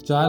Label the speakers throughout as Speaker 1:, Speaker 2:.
Speaker 1: 4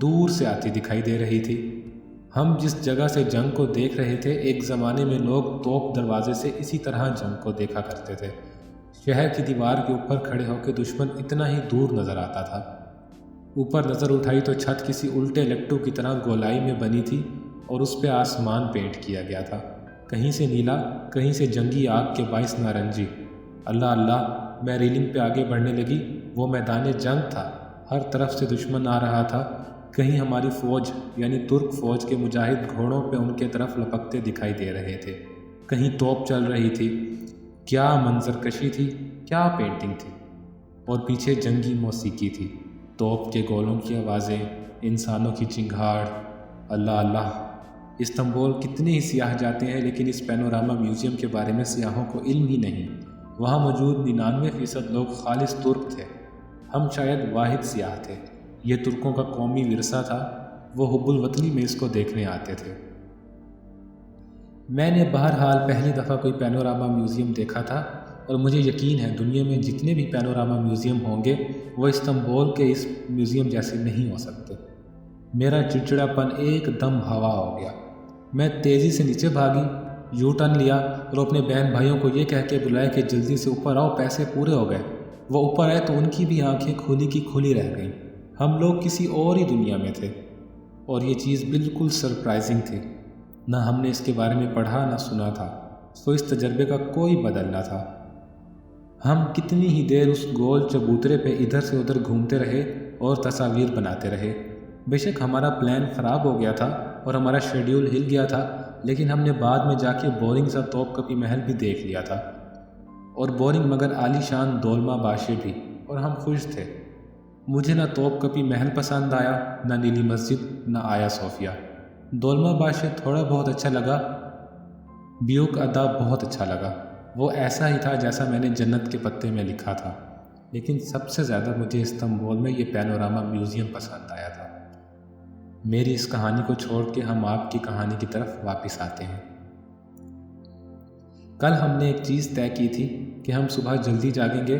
Speaker 1: دور سے آتی دکھائی دے رہی تھی۔ ہم جس جگہ سے جنگ کو دیکھ رہے تھے، ایک زمانے میں لوگ توپ دروازے سے اسی طرح جنگ کو دیکھا کرتے تھے۔ شہر کی دیوار کے اوپر کھڑے ہو کے دشمن اتنا ہی دور نظر آتا تھا۔ اوپر نظر اٹھائی تو چھت کسی الٹے لٹو کی طرح گولائی میں بنی تھی اور اس پہ آسمان پینٹ کیا گیا تھا، کہیں سے نیلا، کہیں سے جنگی آگ کے باعث نارنجی۔ اللہ اللہ، میں ریلنگ پہ آگے بڑھنے لگی۔ وہ میدان جنگ تھا، ہر طرف سے دشمن آ رہا تھا۔ کہیں ہماری فوج یعنی ترک فوج کے مجاہد گھوڑوں پہ ان کے طرف لپکتے دکھائی دے رہے تھے، کہیں توپ چل رہی تھی۔ کیا منظر کشی تھی، کیا پینٹنگ تھی! اور پیچھے جنگی موسیقی تھی، توپ کے گولوں کی آوازیں، انسانوں کی چنگھاڑ۔ اللہ اللہ، استنبول کتنے ہی سیاح جاتے ہیں، لیکن اس پینوراما میوزیم کے بارے میں سیاحوں کو علم ہی نہیں۔ وہاں موجود 99% لوگ خالص ترک تھے، ہم شاید واحد سیاح تھے۔ یہ ترکوں کا قومی ورثہ تھا، وہ حب الوطنی میں اس کو دیکھنے آتے تھے۔ میں نے بہرحال پہلی دفعہ کوئی پینوراما میوزیم دیکھا تھا، اور مجھے یقین ہے دنیا میں جتنے بھی پینوراما میوزیم ہوں گے وہ استنبول کے اس میوزیم جیسے نہیں ہو سکتے۔ میرا چڑچڑا پن ایک دم ہوا ہو گیا۔ میں تیزی سے نیچے بھاگی، یو ٹرن لیا اور اپنے بہن بھائیوں کو یہ کہہ کے بلایا کہ جلدی سے اوپر آؤ، پیسے پورے ہو گئے۔ وہ اوپر آئے تو ان کی بھی آنکھیں کھلی کی کھلی رہ گئیں۔ ہم لوگ کسی اور ہی دنیا میں تھے، اور یہ چیز بالکل سرپرائزنگ تھی۔ نہ ہم نے اس کے بارے میں پڑھا نہ سنا تھا، سو اس تجربے کا کوئی بدل نہ تھا۔ ہم کتنی ہی دیر اس گول چبوترے پہ ادھر سے ادھر گھومتے رہے اور تصاویر بناتے رہے۔ بے شک ہمارا پلان خراب ہو گیا تھا اور ہمارا شیڈیول ہل گیا تھا، لیکن ہم نے بعد میں جا کے بورنگ سا توپ کپی محل بھی دیکھ لیا تھا، اور بورنگ مگر عالی شان دولما باشے بھی، اور ہم خوش تھے۔ مجھے نہ توپ کپی محل پسند آیا، نہ نیلی مسجد، نہ آیا صوفیہ۔ دولما باشے تھوڑا بہت اچھا لگا، بیوک ادا بہت اچھا لگا، وہ ایسا ہی تھا جیسا میں نے جنت کے پتے میں لکھا تھا۔ لیکن سب سے زیادہ مجھے استنبول میں یہ پینوراما میوزیم پسند آیا تھا۔ میری اس کہانی کو چھوڑ کے ہم آپ کی کہانی کی طرف واپس آتے ہیں۔ کل ہم نے ایک چیز طے کی تھی کہ ہم صبح جلدی جاگیں گے۔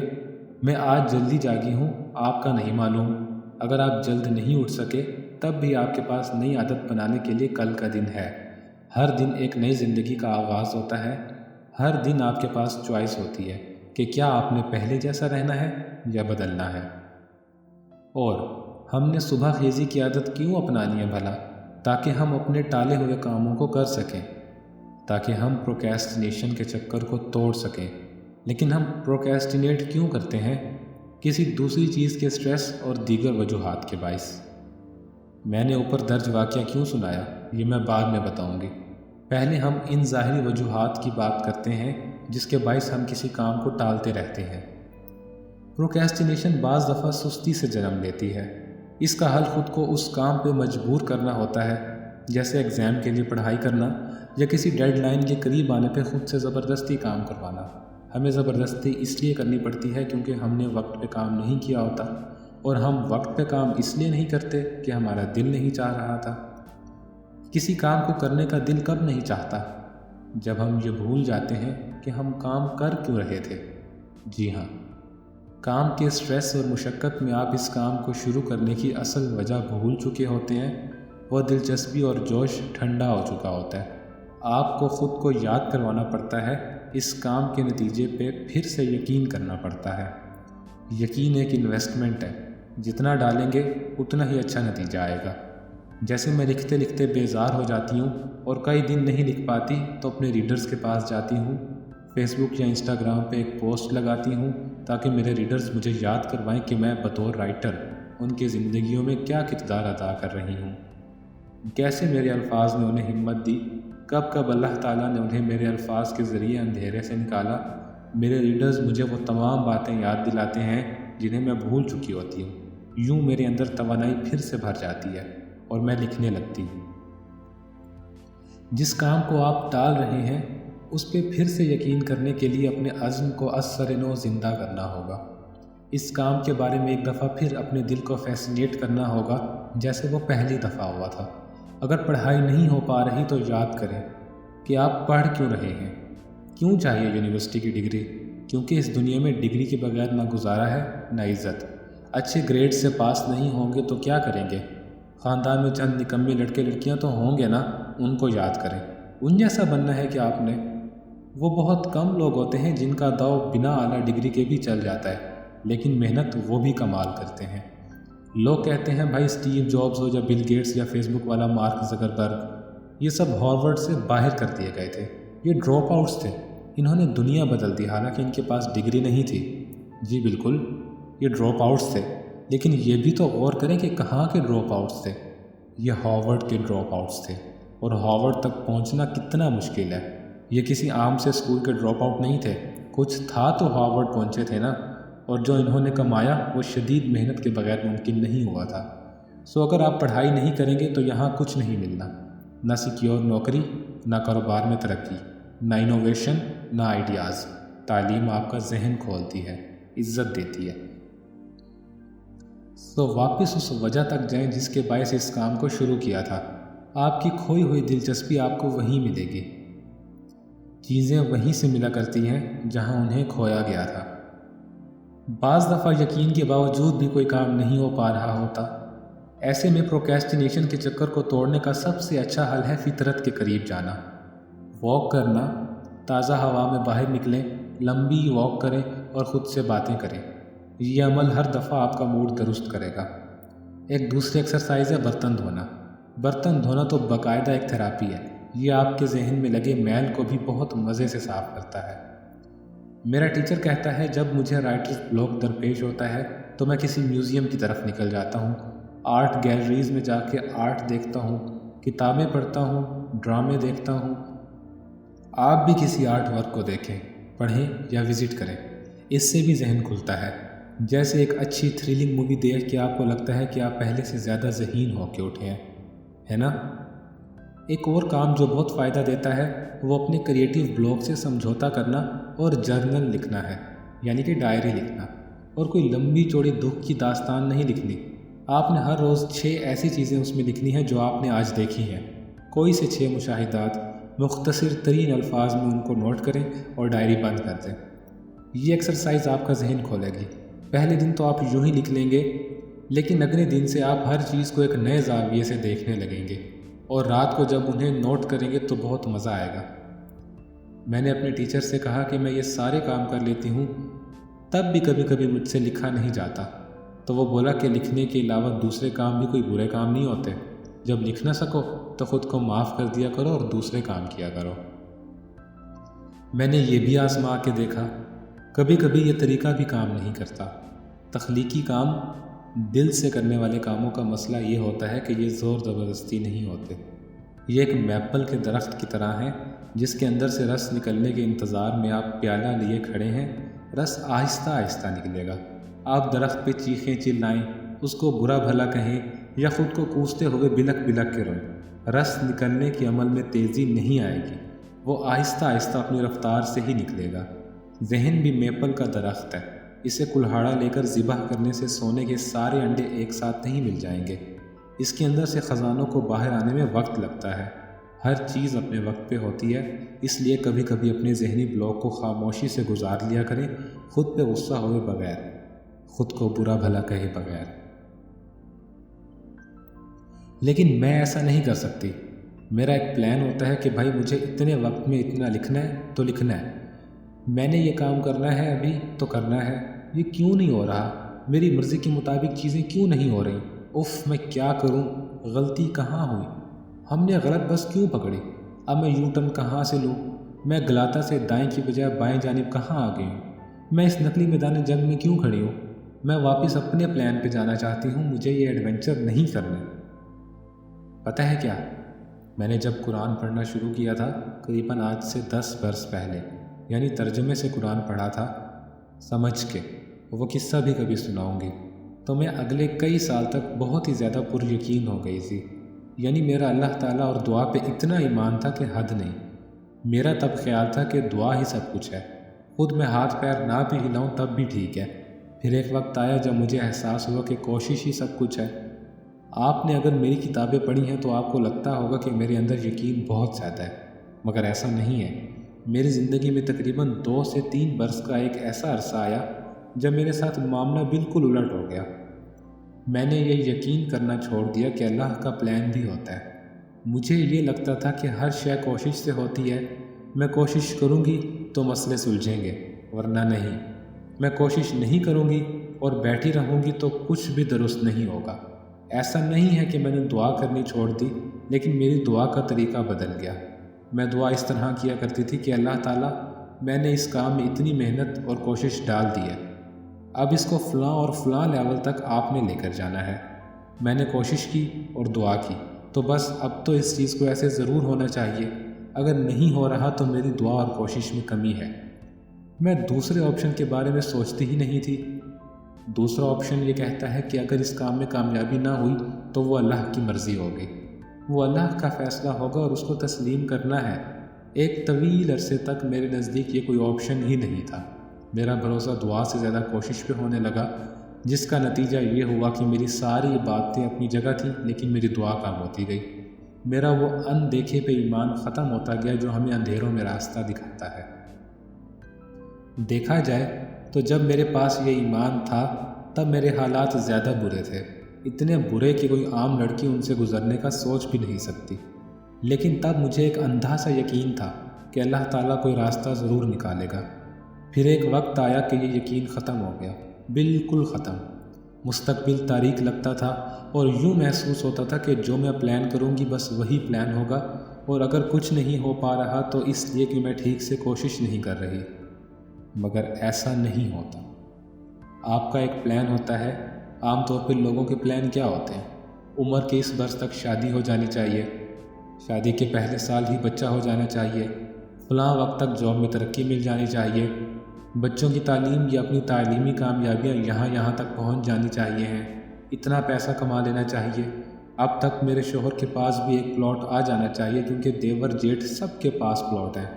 Speaker 1: میں آج جلدی جاگی ہوں، آپ کا نہیں معلوم۔ اگر آپ جلد نہیں اٹھ سکے تب بھی آپ کے پاس نئی عادت بنانے کے لیے کل کا دن ہے۔ ہر دن ایک نئی زندگی کا آغاز ہوتا ہے، ہر دن آپ کے پاس چوائس ہوتی ہے کہ کیا آپ نے پہلے جیسا رہنا ہے یا بدلنا ہے۔ اور ہم نے صبح خیزی کی عادت کیوں اپنانی ہے بھلا؟ تاکہ ہم اپنے ٹالے ہوئے کاموں کو کر سکیں، تاکہ ہم پروکریسٹینیشن کے چکر کو توڑ سکیں۔ لیکن ہم پروکریسٹینیٹ کیوں کرتے ہیں؟ کسی دوسری چیز کے سٹریس اور دیگر وجوہات کے باعث۔ میں نے اوپر درج واقعہ کیوں سنایا یہ میں بعد میں بتاؤں گی۔ پہلے ہم ان ظاہری وجوہات کی بات کرتے ہیں جس کے باعث ہم کسی کام کو ٹالتے رہتے ہیں۔ پروکریسٹینیشن بعض دفعہ سستی سے جنم لیتی ہے۔ اس کا حل خود کو اس کام پہ مجبور کرنا ہوتا ہے، جیسے ایگزام کے لیے پڑھائی کرنا یا کسی ڈیڈ لائن کے قریب آنے پہ خود سے زبردستی کام کروانا۔ ہمیں زبردستی اس لیے کرنی پڑتی ہے کیونکہ ہم نے وقت پہ کام نہیں کیا ہوتا، اور ہم وقت پہ کام اس لیے نہیں کرتے کہ ہمارا دل نہیں چاہ رہا تھا۔ کسی کام کو کرنے کا دل کب نہیں چاہتا؟ جب ہم یہ بھول جاتے ہیں کہ ہم کام کر کیوں رہے تھے۔ جی ہاں، کام کے سٹریس اور مشقت میں آپ اس کام کو شروع کرنے کی اصل وجہ بھول چکے ہوتے ہیں۔ وہ دلچسپی اور جوش ٹھنڈا ہو چکا ہوتا ہے۔ آپ کو خود کو یاد کروانا پڑتا ہے، اس کام کے نتیجے پہ پھر سے یقین کرنا پڑتا ہے۔ یقین ایک انویسٹمنٹ ہے، جتنا ڈالیں گے اتنا ہی اچھا نتیجہ آئے گا۔ جیسے میں لکھتے لکھتے بیزار ہو جاتی ہوں اور کئی دن نہیں لکھ پاتی تو اپنے ریڈرز کے پاس جاتی ہوں، فیس بک یا انسٹاگرام پہ ایک پوسٹ لگاتی ہوں تاکہ میرے ریڈرز مجھے یاد کروائیں کہ میں بطور رائٹر ان کی زندگیوں میں کیا کردار ادا کر رہی ہوں، کیسے میرے الفاظ نے انہیں ہمت دی، کب کب اللہ تعالیٰ نے انہیں میرے الفاظ کے ذریعے اندھیرے سے نکالا۔ میرے ریڈرز مجھے وہ تمام باتیں یاد دلاتے ہیں جنہیں میں بھول چکی ہوتی ہوں۔ یوں میرے اندر توانائی پھر سے بھر جاتی ہے اور میں لکھنے لگتی ہوں۔ جس کام کو آپ ٹال رہے ہیں اس پہ پھر سے یقین کرنے کے لیے اپنے عزم کو از سر نو زندہ کرنا ہوگا۔ اس کام کے بارے میں ایک دفعہ پھر اپنے دل کو فیسینیٹ کرنا ہوگا جیسے وہ پہلی دفعہ ہوا تھا۔ اگر پڑھائی نہیں ہو پا رہی تو یاد کریں کہ آپ پڑھ کیوں رہے ہیں۔ کیوں چاہیے یونیورسٹی کی ڈگری؟ کیونکہ اس دنیا میں ڈگری کے بغیر نہ گزارا ہے نہ عزت۔ اچھے گریڈ سے پاس نہیں ہوں گے تو کیا کریں گے؟ خاندان میں چند نکمے لڑکے لڑکیاں تو ہوں گے نا، ان کو یاد کریں، ان جیسا بننا ہے کہ آپ نے۔ وہ بہت کم لوگ ہوتے ہیں جن کا داؤ بنا اعلیٰ ڈگری کے بھی چل جاتا ہے، لیکن محنت وہ بھی کمال کرتے ہیں۔ لوگ کہتے ہیں بھائی اسٹیو جابز ہو یا بل گیٹس یا فیس بک والا مارک زکربرگ، یہ سب ہارورڈ سے باہر کر دیے گئے تھے، یہ ڈراپ آؤٹس تھے، انہوں نے دنیا بدل دی حالانکہ ان کے پاس ڈگری نہیں تھی۔ جی بالکل، یہ ڈراپ آؤٹس تھے، لیکن یہ بھی تو غور کریں کہ کہاں کے ڈراپ آؤٹس تھے۔ یہ ہارورڈ کے ڈراپ آؤٹس تھے، اور ہارورڈ تک پہنچنا کتنا مشکل ہے۔ یہ کسی عام سے اسکول کے ڈراپ آؤٹ نہیں تھے، کچھ تھا تو ہارورڈ پہنچے تھے نا، اور جو انہوں نے کمایا وہ شدید محنت کے بغیر ممکن نہیں ہوا تھا۔ سو اگر آپ پڑھائی نہیں کریں گے تو یہاں کچھ نہیں ملنا، نہ سیکیور نوکری، نہ کاروبار میں ترقی، نہ انوویشن، نہ آئیڈیاز۔ تعلیم آپ کا ذہن کھولتی ہے، عزت دیتی ہے۔ سو واپس اس وجہ تک جائیں جس کے باعث اس کام کو شروع کیا تھا۔ آپ کی کھوئی ہوئی دلچسپی آپ کو وہیں ملے گی۔ چیزیں وہیں سے ملا کرتی ہیں جہاں انہیں کھویا گیا تھا۔ بعض دفعہ یقین کے باوجود بھی کوئی کام نہیں ہو پا رہا ہوتا، ایسے میں پروکریسٹینیشن کے چکر کو توڑنے کا سب سے اچھا حل ہے فطرت کے قریب جانا۔ واک کرنا، تازہ ہوا میں باہر نکلیں، لمبی واک کریں اور خود سے باتیں کریں۔ یہ عمل ہر دفعہ آپ کا موڈ درست کرے گا۔ ایک دوسری ایکسرسائز ہے برتن دھونا۔ برتن دھونا تو باقاعدہ ایک تھراپی ہے، یہ آپ کے ذہن میں لگے میل کو بھی بہت مزے سے صاف کرتا ہے۔ میرا ٹیچر کہتا ہے جب مجھے رائٹرز بلاک درپیش ہوتا ہے تو میں کسی میوزیم کی طرف نکل جاتا ہوں، آرٹ گیلریز میں جا کے آرٹ دیکھتا ہوں، کتابیں پڑھتا ہوں، ڈرامے دیکھتا ہوں۔ آپ بھی کسی آرٹ ورک کو دیکھیں، پڑھیں یا وزٹ کریں، اس سے بھی ذہن کھلتا ہے۔ جیسے ایک اچھی تھرلنگ مووی دیکھ کے آپ کو لگتا ہے کہ آپ پہلے سے زیادہ ذہین ہو کے اٹھے ہیں، ہے نا؟ ایک اور کام جو بہت فائدہ دیتا ہے وہ اپنے کریٹیو بلاک سے سمجھوتا کرنا اور جرنل لکھنا ہے، یعنی کہ ڈائری لکھنا، اور کوئی لمبی چوڑی دکھ کی داستان نہیں لکھنی۔ آپ نے ہر روز 6 ایسی چیزیں اس میں لکھنی ہیں جو آپ نے آج دیکھی ہیں، کوئی سے 6 مشاہدات، مختصر ترین الفاظ میں ان کو نوٹ کریں اور ڈائری بند کر دیں۔ یہ ایکسرسائز آپ کا ذہن کھولے گی۔ پہلے دن تو آپ یوں ہی لکھ لیں گے، لیکن اگلے دن سے آپ ہر چیز کو ایک نئے زاویے سے دیکھنے لگیں گے، اور رات کو جب انہیں نوٹ کریں گے تو بہت مزہ آئے گا۔ میں نے اپنے ٹیچر سے کہا کہ میں یہ سارے کام کر لیتی ہوں، تب بھی کبھی کبھی مجھ سے لکھا نہیں جاتا، تو وہ بولا کہ لکھنے کے علاوہ دوسرے کام بھی کوئی برے کام نہیں ہوتے، جب لکھ نہ سکو تو خود کو معاف کر دیا کرو اور دوسرے کام کیا کرو۔ میں نے یہ بھی آزما کے دیکھا، کبھی کبھی یہ طریقہ بھی کام نہیں کرتا۔ تخلیقی کام، دل سے کرنے والے کاموں کا مسئلہ یہ ہوتا ہے کہ یہ زور زبردستی نہیں ہوتے۔ یہ ایک میپل کے درخت کی طرح ہیں جس کے اندر سے رس نکلنے کے انتظار میں آپ پیالہ لیے کھڑے ہیں، رس آہستہ آہستہ نکلے گا۔ آپ درخت پہ چیخیں چلائیں، اس کو برا بھلا کہیں یا خود کو کوستے ہوئے بلک بلک کے روئیں، رس نکلنے کے عمل میں تیزی نہیں آئے گی، وہ آہستہ آہستہ اپنی رفتار سے ہی نکلے گا۔ ذہن بھی میپل کا درخت ہے، اسے کلہاڑا لے کر ذبح کرنے سے سونے کے سارے انڈے ایک ساتھ نہیں مل جائیں گے۔ اس کے اندر سے خزانوں کو باہر آنے میں وقت لگتا ہے۔ ہر چیز اپنے وقت پہ ہوتی ہے، اس لیے کبھی کبھی اپنے ذہنی بلاک کو خاموشی سے گزار لیا کریں، خود پہ غصہ ہوئے بغیر، خود کو برا بھلا کہے بغیر۔ لیکن میں ایسا نہیں کر سکتی۔ میرا ایک پلان ہوتا ہے کہ بھائی مجھے اتنے وقت میں اتنا لکھنا ہے تو لکھنا ہے، میں نے یہ کام کرنا ہے ابھی تو کرنا ہے۔ یہ کیوں نہیں ہو رہا؟ میری مرضی کے مطابق چیزیں کیوں نہیں ہو رہی؟ اف میں کیا کروں؟ غلطی کہاں ہوئی؟ ہم نے غلط بس کیوں پکڑی؟ اب میں یو ٹرن کہاں سے لوں؟ میں گلاتا سے دائیں کی بجائے بائیں جانب کہاں آ گئی ہوں؟ میں اس نقلی میدان جنگ میں کیوں کھڑی ہوں؟ میں واپس اپنے پلان پہ جانا چاہتی ہوں، مجھے یہ ایڈونچر نہیں کرنا۔ پتہ ہے کیا؟ میں نے جب قرآن پڑھنا شروع کیا تھا، قریباً آج سے 10 برس پہلے، یعنی ترجمے سے قرآن پڑھا تھا، سمجھ کے، وہ قصہ بھی کبھی سناؤں گی، تو میں اگلے کئی سال تک بہت ہی زیادہ پر یقین ہو گئی تھی۔ یعنی میرا اللہ تعالیٰ اور دعا پہ اتنا ایمان تھا کہ حد نہیں۔ میرا تب خیال تھا کہ دعا ہی سب کچھ ہے، خود میں ہاتھ پیر نہ بھی ہلاؤں تب بھی ٹھیک ہے۔ پھر ایک وقت آیا جب مجھے احساس ہوا کہ کوشش ہی سب کچھ ہے۔ آپ نے اگر میری کتابیں پڑھی ہیں تو آپ کو لگتا ہوگا کہ میرے اندر یقین بہت زیادہ ہے، مگر ایسا نہیں ہے۔ میری زندگی میں تقریباً 2 سے 3 برس کا ایک ایسا عرصہ آیا جب میرے ساتھ معاملہ بالکل الٹ ہو گیا۔ میں نے یہ یقین کرنا چھوڑ دیا کہ اللہ کا پلان بھی ہوتا ہے۔ مجھے یہ لگتا تھا کہ ہر شے کوشش سے ہوتی ہے، میں کوشش کروں گی تو مسئلے سلجھیں گے، ورنہ نہیں۔ میں کوشش نہیں کروں گی اور بیٹھی رہوں گی تو کچھ بھی درست نہیں ہوگا۔ ایسا نہیں ہے کہ میں نے دعا کرنی چھوڑ دی، لیکن میری دعا کا طریقہ بدل گیا۔ میں دعا اس طرح کیا کرتی تھی کہ اللہ تعالیٰ، میں نے اس کام میں اتنی محنت اور کوشش ڈال دی ہے، اب اس کو فلاں اور فلاں لیول تک آپ نے لے کر جانا ہے۔ میں نے کوشش کی اور دعا کی، تو بس اب تو اس چیز کو ایسے ضرور ہونا چاہیے، اگر نہیں ہو رہا تو میری دعا اور کوشش میں کمی ہے۔ میں دوسرے آپشن کے بارے میں سوچتی ہی نہیں تھی۔ دوسرا آپشن یہ کہتا ہے کہ اگر اس کام میں کامیابی نہ ہوئی تو وہ اللہ کی مرضی ہوگی، وہ اللہ کا فیصلہ ہوگا اور اس کو تسلیم کرنا ہے۔ ایک طویل عرصے تک میرے نزدیک یہ کوئی آپشن ہی نہیں تھا۔ میرا بھروسہ دعا سے زیادہ کوشش پہ ہونے لگا، جس کا نتیجہ یہ ہوا کہ میری ساری باتیں اپنی جگہ تھیں لیکن میری دعا کم ہوتی گئی۔ میرا وہ اندیکھے پہ ایمان ختم ہوتا گیا جو ہمیں اندھیروں میں راستہ دکھاتا ہے۔ دیکھا جائے تو جب میرے پاس یہ ایمان تھا تب میرے حالات زیادہ برے تھے، اتنے برے کہ کوئی عام لڑکی ان سے گزرنے کا سوچ بھی نہیں سکتی۔ لیکن تب مجھے ایک اندھا سا یقین تھا کہ اللہ تعالیٰ کوئی راستہ ضرور نکالے گا۔ پھر ایک وقت آیا کہ یہ یقین ختم ہو گیا، بالکل ختم۔ مستقبل تاریک لگتا تھا اور یوں محسوس ہوتا تھا کہ جو میں پلان کروں گی بس وہی پلان ہوگا، اور اگر کچھ نہیں ہو پا رہا تو اس لیے کہ میں ٹھیک سے کوشش نہیں کر رہی۔ مگر ایسا نہیں ہوتا۔ آپ کا ایک پلان ہوتا ہے۔ عام طور پہ لوگوں کے پلان کیا ہوتے ہیں؟ عمر کے اس برس تک شادی ہو جانی چاہیے، شادی کے پہلے سال ہی بچہ ہو جانا چاہیے، فلاں وقت تک جاب میں ترقی مل جانی چاہیے، بچوں کی تعلیم یا اپنی تعلیمی کامیابیاں یہاں تک پہنچ جانی چاہیے ہیں، اتنا پیسہ کما لینا چاہیے، اب تک میرے شوہر کے پاس بھی ایک پلاٹ آ جانا چاہیے کیونکہ دیور جیٹھ سب کے پاس پلاٹ ہیں،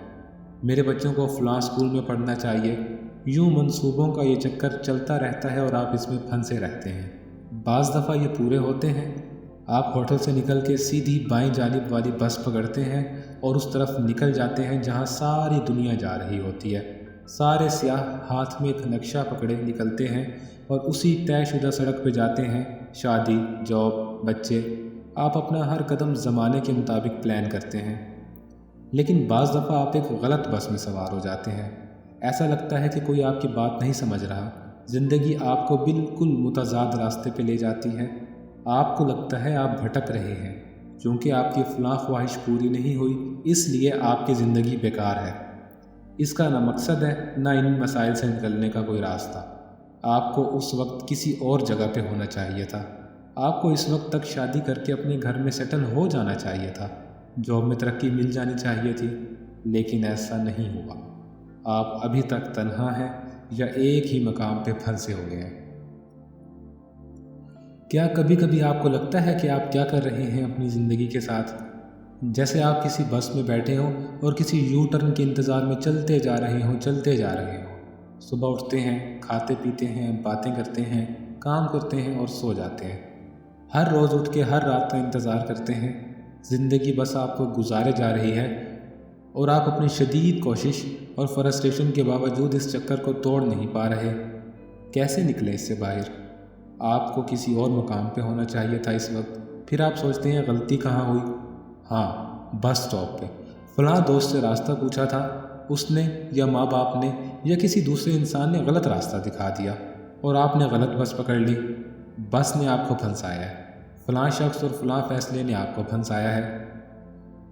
Speaker 1: میرے بچوں کو فلاں اسکول میں پڑھنا چاہیے۔ یوں منصوبوں کا یہ چکر چلتا رہتا ہے اور آپ اس میں پھنسے رہتے ہیں۔ بعض دفعہ یہ پورے ہوتے ہیں۔ آپ ہوٹل سے نکل کے سیدھی بائیں جانب والی بس پکڑتے ہیں اور اس طرف نکل جاتے ہیں جہاں ساری دنیا جا رہی ہوتی ہے۔ سارے سیاح ہاتھ میں ایک نقشہ پکڑے نکلتے ہیں اور اسی طے شدہ سڑک پہ جاتے ہیں۔ شادی، جاب، بچے، آپ اپنا ہر قدم زمانے کے مطابق پلان کرتے ہیں۔ لیکن بعض دفعہ آپ ایک غلط بس میں سوار ہو جاتے ہیں۔ ایسا لگتا ہے کہ کوئی آپ کی بات نہیں سمجھ رہا، زندگی آپ کو بالکل متضاد راستے پہ لے جاتی ہے۔ آپ کو لگتا ہے آپ بھٹک رہے ہیں، چونکہ آپ کی فلاں خواہش پوری نہیں ہوئی اس لیے آپ کی زندگی بیکار ہے۔ اس کا نہ مقصد ہے نہ ان مسائل سے نکلنے کا کوئی راستہ۔ آپ کو اس وقت کسی اور جگہ پہ ہونا چاہیے تھا۔ آپ کو اس وقت تک شادی کر کے اپنے گھر میں سیٹل ہو جانا چاہیے تھا، جاب میں ترقی مل جانی چاہیے تھی، لیکن ایسا نہیں ہوا۔ آپ ابھی تک تنہا ہیں یا ایک ہی مقام پہ پھنسے ہوئے ہیں۔ کیا کبھی کبھی آپ کو لگتا ہے کہ آپ کیا کر رہے ہیں اپنی زندگی کے ساتھ؟ جیسے آپ کسی بس میں بیٹھے ہوں اور کسی یو ٹرن کے انتظار میں چلتے جا رہے ہوں۔ صبح اٹھتے ہیں، کھاتے پیتے ہیں، باتیں کرتے ہیں، کام کرتے ہیں اور سو جاتے ہیں۔ ہر روز اٹھ کے ہر رات کا انتظار کرتے ہیں۔ زندگی بس آپ کو گزارے جا رہی ہے اور آپ اپنی شدید کوشش اور فرسٹریشن کے باوجود اس چکر کو توڑ نہیں پا رہے۔ کیسے نکلیں اس سے باہر؟ آپ کو کسی اور مقام پہ ہونا چاہیے تھا اس وقت۔ پھر آپ سوچتے ہیں غلطی کہاں ہوئی؟ ہاں، بس اسٹاپ پہ فلاں دوست سے راستہ پوچھا تھا، اس نے یا ماں باپ نے یا کسی دوسرے انسان نے غلط راستہ دکھا دیا اور آپ نے غلط بس پکڑ لی۔ بس نے آپ کو پھنسایا ہے، فلاں شخص اور فلاں فیصلے نے آپ کو پھنسایا ہے۔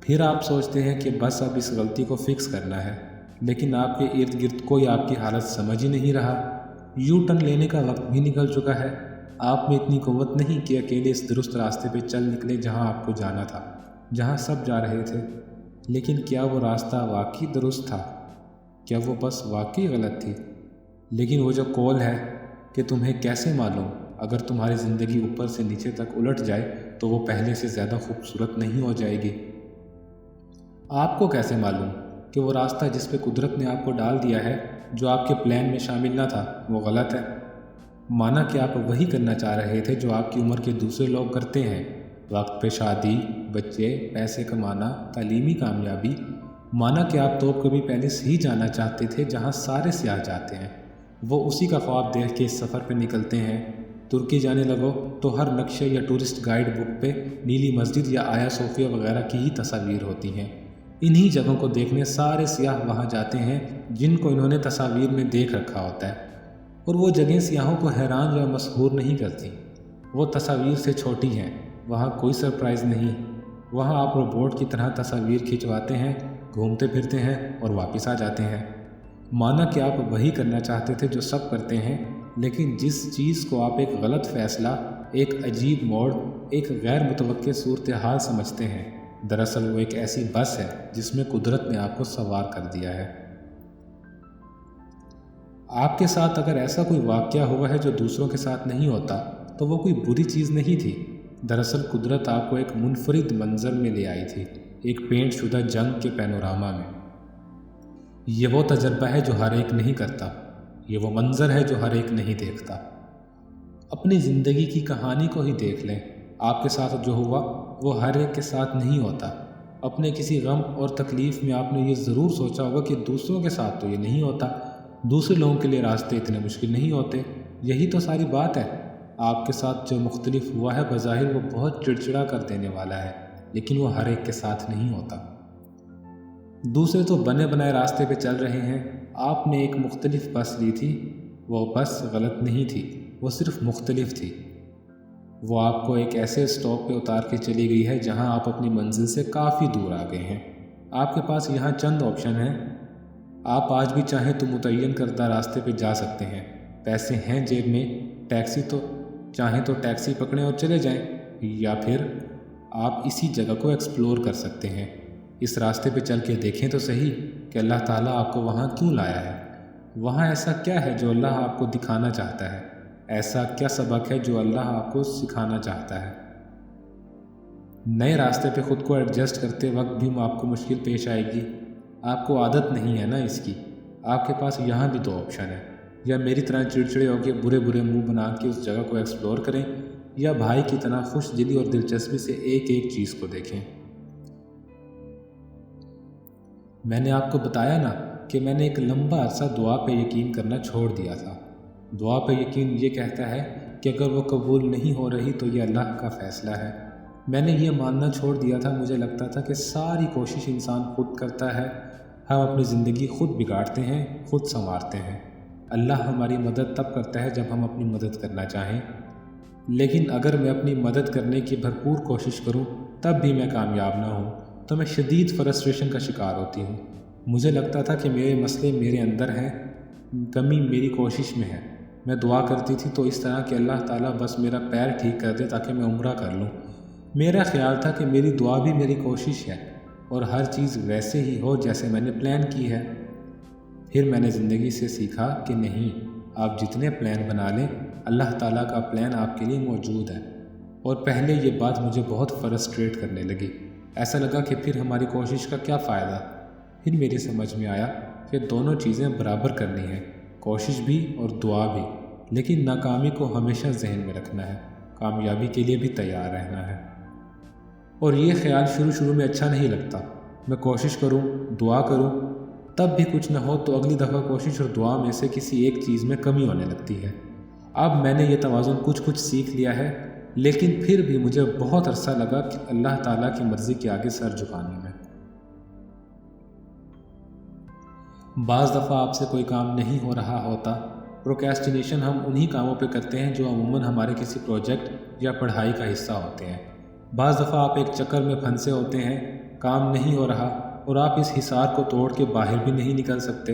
Speaker 1: پھر آپ سوچتے ہیں کہ بس اب اس غلطی کو فکس کرنا ہے، لیکن آپ کے ارد گرد کوئی آپ کی حالت سمجھ ہی نہیں رہا۔ یو ٹرن لینے کا وقت بھی نکل چکا ہے۔ آپ میں اتنی قوت نہیں کہ اکیلے اس درست راستے پہ چل نکلے جہاں آپ کو جانا تھا، جہاں سب جا رہے تھے۔ لیکن کیا وہ راستہ واقعی درست تھا؟ کیا وہ بس واقعی غلط تھی؟ لیکن وہ جو قول ہے کہ تمہیں کیسے معلوم اگر تمہاری زندگی اوپر سے نیچے تک الٹ جائے تو وہ پہلے سے زیادہ خوبصورت نہیں ہو جائے گی؟ آپ کو کیسے معلوم کہ وہ راستہ جس پہ قدرت نے آپ کو ڈال دیا ہے، جو آپ کے پلان میں شامل نہ تھا، وہ غلط ہے؟ مانا کہ آپ وہی کرنا چاہ رہے تھے جو آپ کی عمر کے دوسرے لوگ کرتے ہیں، وقت پہ شادی، بچے، پیسے کمانا، تعلیمی کامیابی۔ مانا کہ آپ تو کبھی پہلے سے ہی جانا چاہتے تھے جہاں سارے سیاح جاتے ہیں، وہ اسی کا خواب دیکھ کے اس سفر پہ نکلتے ہیں۔ ترکی جانے لگو تو ہر نقشے یا ٹورسٹ گائیڈ بک پہ نیلی مسجد یا آیا صوفیہ وغیرہ کی ہی تصاویر ہوتی ہیں۔ انہی جگہوں کو دیکھنے سارے سیاح وہاں جاتے ہیں جن کو انہوں نے تصاویر میں دیکھ رکھا ہوتا ہے، اور وہ جگہیں سیاحوں کو حیران یا مسحور نہیں کرتی۔ وہ تصاویر سے چھوٹی ہیں، وہاں کوئی سرپرائز نہیں، وہاں آپ روبوٹ کی طرح تصاویر کھنچواتے ہیں، گھومتے پھرتے ہیں اور واپس آ جاتے ہیں۔ مانا کہ آپ وہی کرنا چاہتے تھے جو سب کرتے ہیں، لیکن جس چیز کو آپ ایک غلط فیصلہ، ایک عجیب موڑ، ایک غیر متوقع صورتحال سمجھتے ہیں، دراصل وہ ایک ایسی بس ہے جس میں قدرت نے آپ کو سوار کر دیا ہے۔ آپ کے ساتھ اگر ایسا کوئی واقعہ ہوا ہے جو دوسروں کے ساتھ نہیں ہوتا تو وہ کوئی بری چیز نہیں تھی۔ دراصل قدرت آپ کو ایک منفرد منظر میں لے آئی تھی، ایک پینٹ شدہ جنگ کے پینوراما میں۔ یہ وہ تجربہ ہے جو ہر ایک نہیں کرتا، یہ وہ منظر ہے جو ہر ایک نہیں دیکھتا۔ اپنی زندگی کی کہانی کو ہی دیکھ لیں، آپ کے ساتھ جو ہوا وہ ہر ایک کے ساتھ نہیں ہوتا۔ اپنے کسی غم اور تکلیف میں آپ نے یہ ضرور سوچا ہوگا کہ دوسروں کے ساتھ تو یہ نہیں ہوتا، دوسرے لوگوں کے لیے راستے اتنے مشکل نہیں ہوتے۔ یہی تو ساری بات ہے۔ آپ کے ساتھ جو مختلف ہوا ہے بظاہر وہ بہت چڑچڑا کر دینے والا ہے، لیکن وہ ہر ایک کے ساتھ نہیں ہوتا۔ دوسرے تو بنے بنائے راستے پہ چل رہے ہیں، آپ نے ایک مختلف بس لی تھی۔ وہ بس غلط نہیں تھی، وہ صرف مختلف تھی۔ وہ آپ کو ایک ایسے اسٹاپ پہ اتار کے چلی گئی ہے جہاں آپ اپنی منزل سے کافی دور آ گئے ہیں۔ آپ کے پاس یہاں چند آپشن ہیں۔ آپ آج بھی چاہیں تو متعین کردہ راستے پہ جا سکتے ہیں، پیسے ہیں جیب میں، ٹیکسی تو چاہیں تو ٹیکسی پکڑیں اور چلے جائیں، یا پھر آپ اسی جگہ کو ایکسپلور کر سکتے ہیں۔ اس راستے پہ چل کے دیکھیں تو صحیح کہ اللہ تعالیٰ آپ کو وہاں کیوں لایا ہے۔ وہاں ایسا کیا ہے جو اللہ آپ کو دکھانا چاہتا ہے، ایسا کیا سبق ہے جو اللہ آپ کو سکھانا چاہتا ہے۔ نئے راستے پہ خود کو ایڈجسٹ کرتے وقت بھی آپ کو مشکل پیش آئے گی، آپ کو عادت نہیں ہے نا اس کی۔ آپ کے پاس یہاں بھی دو آپشن ہیں، یا میری طرح چڑچڑے ہو کے برے برے منہ بنا کے اس جگہ کو ایکسپلور کریں، یا بھائی کی طرح خوش دلی اور دلچسپی سے ایک ایک چیز کو دیکھیں۔ میں نے آپ کو بتایا نا کہ میں نے ایک لمبا عرصہ دعا پہ یقین کرنا چھوڑ دیا تھا۔ دعا پہ یقین یہ کہتا ہے کہ اگر وہ قبول نہیں ہو رہی تو یہ اللہ کا فیصلہ ہے۔ میں نے یہ ماننا چھوڑ دیا تھا، مجھے لگتا تھا کہ ساری کوشش انسان خود کرتا ہے، ہم اپنی زندگی خود بگاڑتے ہیں، خود سنوارتے ہیں۔ اللہ ہماری مدد تب کرتا ہے جب ہم اپنی مدد کرنا چاہیں، لیکن اگر میں اپنی مدد کرنے کی بھرپور کوشش کروں تب بھی میں کامیاب نہ ہوں تو میں شدید فرسٹریشن کا شکار ہوتی ہوں۔ مجھے لگتا تھا کہ میرے مسئلے میرے اندر ہیں، کمی میری کوشش میں ہے۔ میں دعا کرتی تھی تو اس طرح کہ اللہ تعالیٰ بس میرا پیر ٹھیک کر دے تاکہ میں عمرہ کر لوں۔ میرا خیال تھا کہ میری دعا بھی میری کوشش ہے اور ہر چیز ویسے ہی ہو جیسے میں نے پلان کی ہے۔ پھر میں نے زندگی سے سیکھا کہ نہیں، آپ جتنے پلان بنا لیں اللہ تعالیٰ کا پلان آپ کے لیے موجود ہے۔ اور پہلے یہ بات مجھے بہت فرسٹریٹ کرنے لگی، ایسا لگا کہ پھر ہماری کوشش کا کیا فائدہ۔ پھر میری سمجھ میں آیا کہ دونوں چیزیں برابر کرنی ہیں، کوشش بھی اور دعا بھی، لیکن ناکامی کو ہمیشہ ذہن میں رکھنا ہے، کامیابی کے لیے بھی تیار رہنا ہے۔ اور یہ خیال شروع میں اچھا نہیں لگتا، میں کوشش کروں، دعا کروں، تب بھی کچھ نہ ہو تو اگلی دفعہ کوشش اور دعا میں سے کسی ایک چیز میں کمی ہونے لگتی ہے۔ اب میں نے یہ توازن کچھ سیکھ لیا ہے، لیکن پھر بھی مجھے بہت عرصہ لگا کہ اللہ تعالیٰ کی مرضی کے آگے سر جھکانے میں۔ بعض دفعہ آپ سے کوئی کام نہیں ہو رہا ہوتا۔ پروکریسٹینیشن ہم انہی کاموں پہ کرتے ہیں جو عموماً ہمارے کسی پروجیکٹ یا پڑھائی کا حصہ ہوتے ہیں۔ بعض دفعہ آپ ایک چکر میں پھنسے ہوتے ہیں، کام نہیں ہو رہا اور آپ اس حصار کو توڑ کے باہر بھی نہیں نکل سکتے۔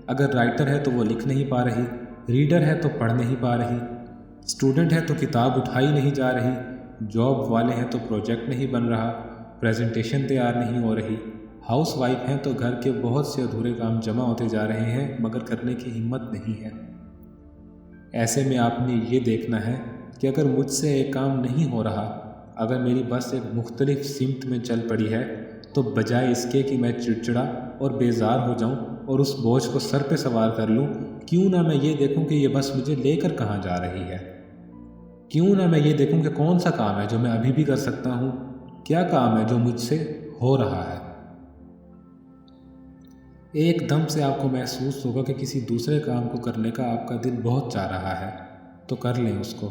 Speaker 1: اگر رائٹر ہے تو وہ لکھ نہیں پا رہی، ریڈر ہے تو پڑھ نہیں پا رہی، اسٹوڈنٹ ہے تو کتاب اٹھائی نہیں جا رہی، جاب والے ہیں تو پروجیکٹ نہیں بن رہا، پریزنٹیشن تیار نہیں ہو رہی، ہاؤس وائف ہیں تو گھر کے بہت سے ادھورے کام جمع ہوتے جا رہے ہیں مگر کرنے کی ہمت نہیں ہے۔ ایسے میں آپ نے یہ دیکھنا ہے کہ اگر مجھ سے ایک کام نہیں ہو رہا، اگر میری بس ایک مختلف سمت میں چل پڑی ہے، تو بجائے اس کے کہ میں چڑچڑا اور بیزار ہو جاؤں اور اس بوجھ کو سر پہ سوار کر لوں، کیوں نہ میں یہ دیکھوں کہ یہ بس مجھے لے کر کہاں جا رہی ہے۔ کیوں نہ میں یہ دیکھوں کہ کون سا کام ہے جو میں ابھی بھی کر سکتا ہوں، کیا کام ہے جو مجھ سے ہو رہا ہے۔ ایک دم سے آپ کو محسوس ہوگا کہ کسی دوسرے کام کو کرنے کا آپ کا دل بہت چاہ رہا ہے، تو کر لیں اس کو۔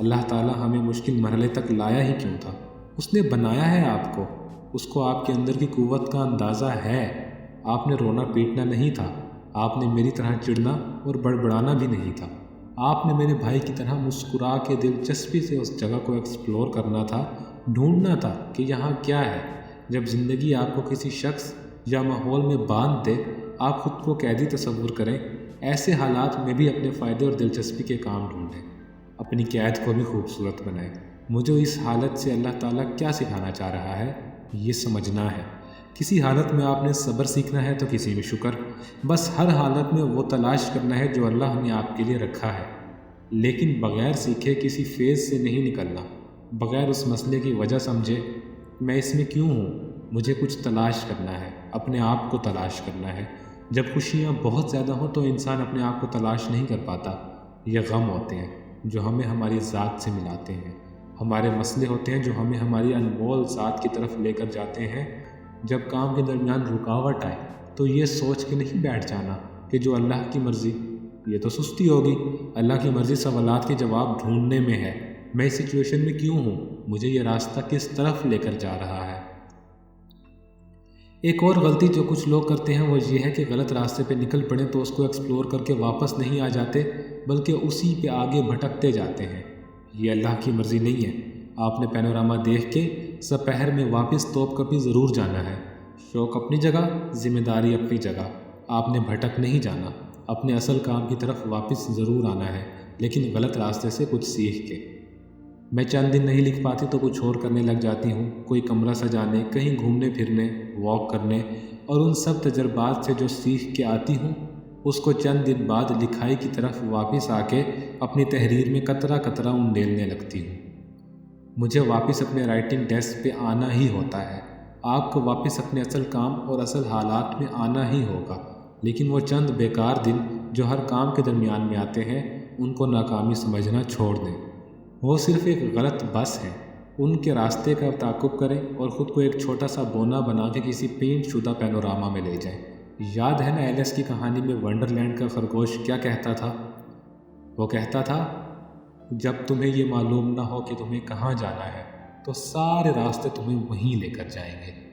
Speaker 1: اللہ تعالیٰ ہمیں مشکل مرحلے تک لایا ہی کیوں تھا؟ اس نے بنایا ہے آپ کو، اس کو آپ کے اندر کی قوت کا اندازہ ہے۔ آپ نے رونا پیٹنا نہیں تھا، آپ نے میری طرح چڑھنا اور بڑبڑانا بھی نہیں تھا۔ آپ نے میرے بھائی کی طرح مسکرا کے دلچسپی سے اس جگہ کو ایکسپلور کرنا تھا، ڈھونڈنا تھا کہ یہاں کیا ہے۔ جب زندگی آپ کو کسی شخص یا ماحول میں باندھ دے، آپ خود کو قیدی تصور کریں۔ ایسے حالات میں بھی اپنے فائدے اور دلچسپی کے کام ڈھونڈیں، اپنی قید کو بھی خوبصورت بنائیں۔ مجھے اس حالت سے اللہ تعالیٰ کیا سکھانا چاہ رہا ہے، یہ سمجھنا ہے۔ کسی حالت میں آپ نے صبر سیکھنا ہے تو کسی میں شکر۔ بس ہر حالت میں وہ تلاش کرنا ہے جو اللہ نے آپ کے لیے رکھا ہے، لیکن بغیر سیکھے کسی فیز سے نہیں نکلنا، بغیر اس مسئلے کی وجہ سمجھے میں اس میں کیوں ہوں۔ مجھے کچھ تلاش کرنا ہے، اپنے آپ کو تلاش کرنا ہے۔ جب خوشیاں بہت زیادہ ہوں تو انسان اپنے آپ کو تلاش نہیں کر پاتا۔ یہ غم ہوتے ہیں جو ہمیں ہماری ذات سے ملاتے ہیں، ہمارے مسئلے ہوتے ہیں جو ہمیں ہماری انمول ذات کی طرف لے کر جاتے ہیں۔ جب کام کے درمیان رکاوٹ آئے تو یہ سوچ کے نہیں بیٹھ جانا کہ جو اللہ کی مرضی، یہ تو سستی ہوگی۔ اللہ کی مرضی سوالات کے جواب ڈھونڈنے میں ہے۔ میں اس سچویشن میں کیوں ہوں، مجھے یہ راستہ کس طرف لے کر جا رہا ہے۔ ایک اور غلطی جو کچھ لوگ کرتے ہیں وہ یہ ہے کہ غلط راستے پہ نکل پڑیں تو اس کو ایکسپلور کر کے واپس نہیں آ جاتے، بلکہ اسی پہ آگے بھٹکتے جاتے ہیں۔ یہ اللہ کی مرضی نہیں ہے۔ آپ نے پینوراما دیکھ کے سپہر میں واپس توپ کپی ضرور جانا ہے۔ شوق اپنی جگہ، ذمہ داری اپنی جگہ۔ آپ نے بھٹک نہیں جانا، اپنے اصل کام کی طرف واپس ضرور آنا ہے، لیکن غلط راستے سے کچھ سیکھ کے۔ میں چند دن نہیں لکھ پاتی تو کچھ اور کرنے لگ جاتی ہوں، کوئی کمرہ سجانے، کہیں گھومنے پھرنے، واک کرنے، اور ان سب تجربات سے جو سیکھ کے آتی ہوں اس کو چند دن بعد لکھائی کی طرف واپس آ کے اپنی تحریر میں قطرہ قطرہ انڈیلنے لگتی ہوں۔ مجھے واپس اپنے رائٹنگ ڈیسک پہ آنا ہی ہوتا ہے۔ آپ کو واپس اپنے اصل کام اور اصل حالات میں آنا ہی ہوگا، لیکن وہ چند بیکار دن جو ہر کام کے درمیان میں آتے ہیں ان کو ناکامی سمجھنا چھوڑ دیں۔ وہ صرف ایک غلط بس ہے۔ ان کے راستے کا تعاقب کریں اور خود کو ایک چھوٹا سا بونا بنا کے کسی پینٹ شدہ پینوراما میں لے جائیں۔ یاد ہے نا ایلس کی کہانی میں ونڈرلینڈ کا خرگوش کیا کہتا تھا؟ وہ کہتا تھا، جب تمہیں یہ معلوم نہ ہو کہ تمہیں کہاں جانا ہے تو سارے راستے تمہیں وہیں لے کر جائیں گے۔